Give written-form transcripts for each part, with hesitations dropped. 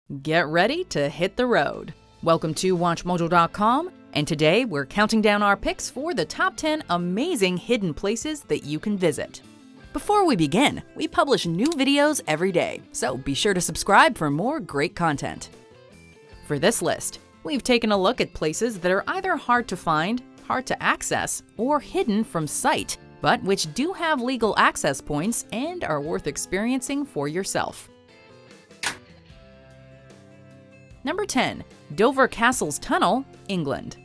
Get ready to hit the road. Welcome to WatchMojo.com, and today we're counting down our picks for the top 10 amazing hidden places that you can visit. Before we begin, we publish new videos every day, so be sure to subscribe for more great content. For this list, we've taken a look at places that are either hard to find, hard to access, or hidden from sight, but which do have legal access points and are worth experiencing for yourself. Number 10. Dover Castle's Tunnel, England.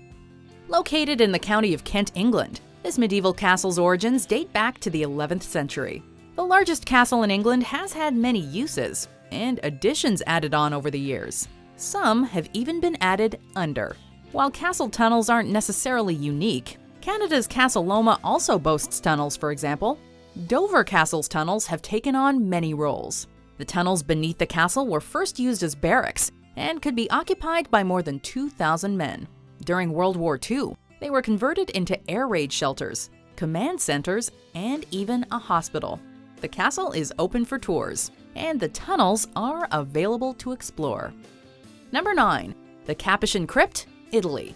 Located in the county of Kent, England, this medieval castle's origins date back to the 11th century. The largest castle in England has had many uses, and additions added on over the years. Some have even been added under. While castle tunnels aren't necessarily unique, Canada's Castle Loma also boasts tunnels, for example. Dover Castle's tunnels have taken on many roles. The tunnels beneath the castle were first used as barracks, and could be occupied by more than 2,000 men. During World War II, they were converted into air raid shelters, command centers, and even a hospital. The castle is open for tours, and the tunnels are available to explore. Number 9. The Capuchin Crypt, Italy.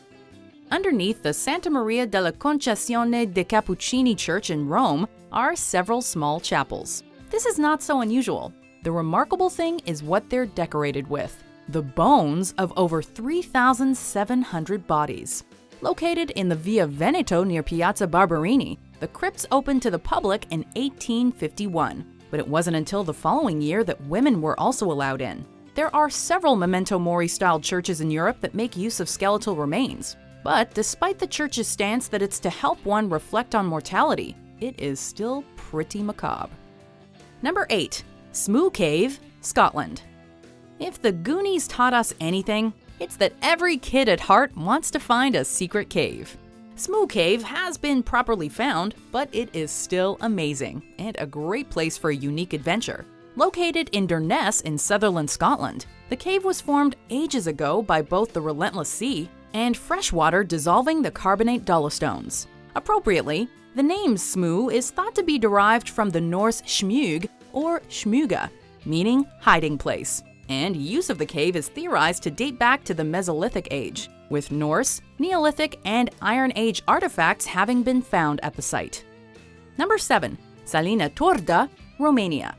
Underneath the Santa Maria della Concezione dei Cappuccini Church in Rome are several small chapels. This is not so unusual. The remarkable thing is what they're decorated with: the bones of over 3,700 bodies. Located in the Via Veneto near Piazza Barberini, the crypts opened to the public in 1851, but it wasn't until the following year that women were also allowed in. There are several Memento Mori-style churches in Europe that make use of skeletal remains, but despite the church's stance that it's to help one reflect on mortality, it is still pretty macabre. Number 8. Smoo Cave, Scotland. If the Goonies taught us anything, it's that every kid at heart wants to find a secret cave. Smoo Cave has been properly found, but it is still amazing and a great place for a unique adventure. Located in Grüner See in Sutherland, Scotland, the cave was formed ages ago by both the relentless sea and fresh water dissolving the carbonate dolostones. Appropriately, the name Smoo is thought to be derived from the Norse Smug or Smuga, meaning hiding place. And use of the cave is theorized to date back to the Mesolithic age, with Norse, Neolithic, and Iron Age artifacts having been found at the site. Number 7. Salina Turda, Romania.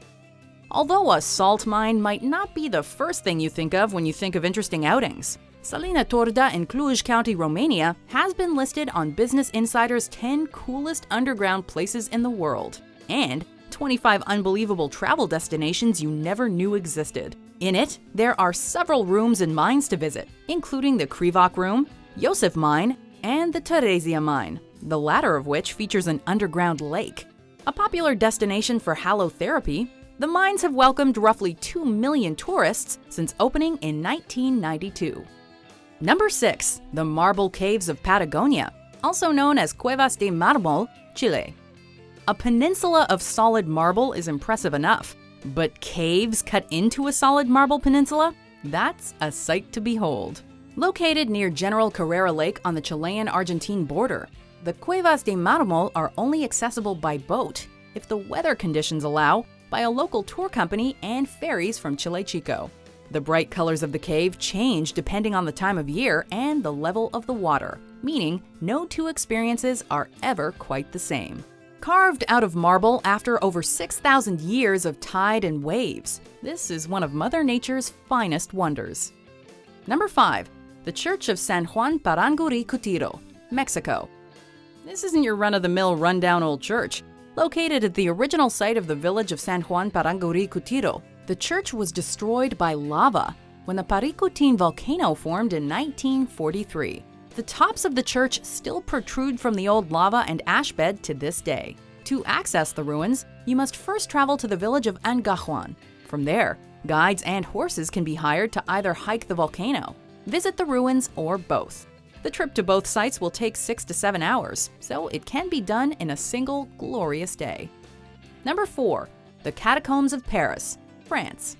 Although a salt mine might not be the first thing you think of when you think of interesting outings, Salina Turda in Cluj County, Romania has been listed on Business Insider's 10 coolest underground places in the world, and 25 unbelievable travel destinations you never knew existed. In it, there are several rooms and mines to visit, including the Krivak Room, Josef Mine, and the Teresia Mine, the latter of which features an underground lake. A popular destination for halotherapy, the mines have welcomed roughly 2 million tourists since opening in 1992. Number 6. The Marble Caves of Patagonia, also known as Cuevas de Mármol, Chile. A peninsula of solid marble is impressive enough, but caves cut into a solid marble peninsula? That's a sight to behold. Located near General Carrera Lake on the Chilean-Argentine border, the Cuevas de Mármol are only accessible by boat, if the weather conditions allow, by a local tour company and ferries from Chile Chico. The bright colors of the cave change depending on the time of year and the level of the water, meaning no two experiences are ever quite the same. Carved out of marble after over 6,000 years of tide and waves, this is one of Mother Nature's finest wonders. Number 5. The Church of San Juan Parangaricutiro, Mexico. This isn't your run-of-the-mill rundown old church. Located at the original site of the village of San Juan Parangaricutiro, the church was destroyed by lava when the Paricutin volcano formed in 1943. The tops of the church still protrude from the old lava and ash bed to this day. To access the ruins, you must first travel to the village of Angajuan. From there, guides and horses can be hired to either hike the volcano, visit the ruins, or both. The trip to both sites will take 6 to 7 hours, so it can be done in a single glorious day. Number 4. The Catacombs of Paris, France.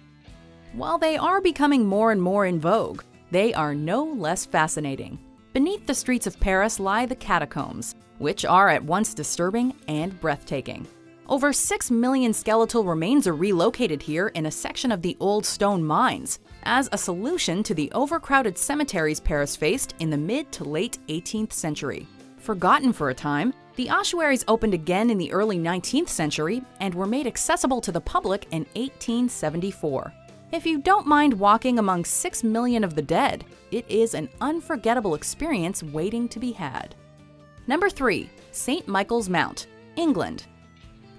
While they are becoming more and more in vogue, they are no less fascinating. Beneath the streets of Paris lie the catacombs, which are at once disturbing and breathtaking. Over 6 million skeletal remains are relocated here in a section of the old stone mines, as a solution to the overcrowded cemeteries Paris faced in the mid to late 18th century. Forgotten for a time, the ossuaries opened again in the early 19th century and were made accessible to the public in 1874. If you don't mind walking among 6 million of the dead, it is an unforgettable experience waiting to be had. Number 3. St. Michael's Mount, England.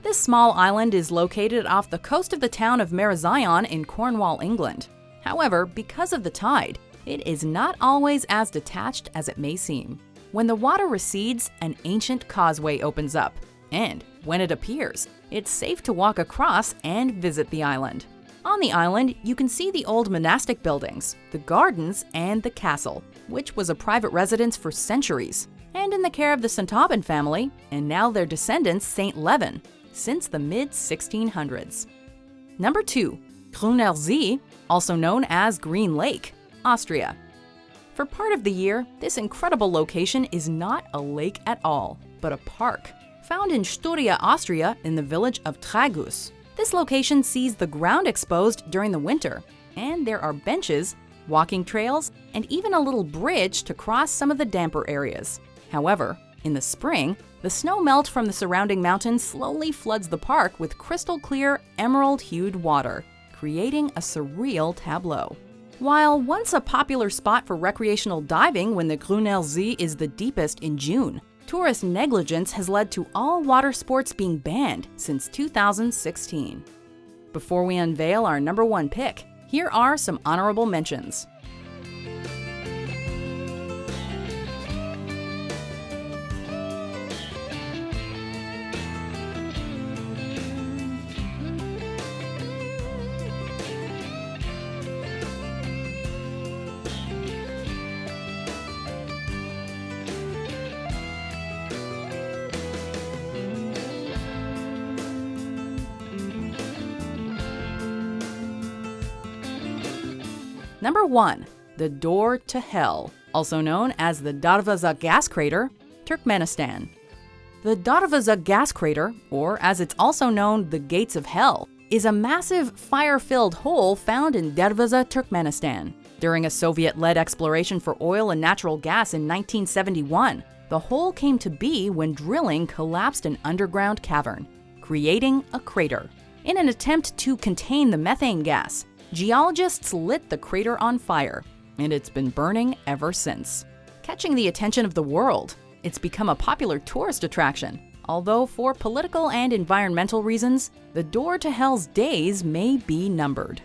This small island is located off the coast of the town of Marazion in Cornwall, England. However, because of the tide, it is not always as detached as it may seem. When the water recedes, an ancient causeway opens up, and when it appears, it's safe to walk across and visit the island. On the island, you can see the old monastic buildings, the gardens, and the castle, which was a private residence for centuries, and in the care of the St. Aubin family, and now their descendants St. Levin, since the mid-1600s. Number 2. Grüner See, also known as Green Lake, Austria. For part of the year, this incredible location is not a lake at all, but a park, found in Styria, Austria, in the village of Tragus. This location sees the ground exposed during the winter, and there are benches, walking trails, and even a little bridge to cross some of the damper areas. However, in the spring, the snow melt from the surrounding mountains slowly floods the park with crystal-clear, emerald-hued water, creating a surreal tableau. While once a popular spot for recreational diving when the Grüner See is the deepest in June, tourist negligence has led to all water sports being banned since 2016. Before we unveil our number 1 pick, here are some honorable mentions. Number 1. The Door to Hell, also known as the Darvaza gas crater, Turkmenistan. The Darvaza gas crater, or as it's also known, the Gates of Hell, is a massive fire-filled hole found in Darvaza, Turkmenistan. During a Soviet-led exploration for oil and natural gas in 1971, the hole came to be when drilling collapsed an underground cavern, creating a crater. In an attempt to contain the methane gas, geologists lit the crater on fire, and it's been burning ever since. Catching the attention of the world, it's become a popular tourist attraction, although for political and environmental reasons, the Door to Hell's days may be numbered.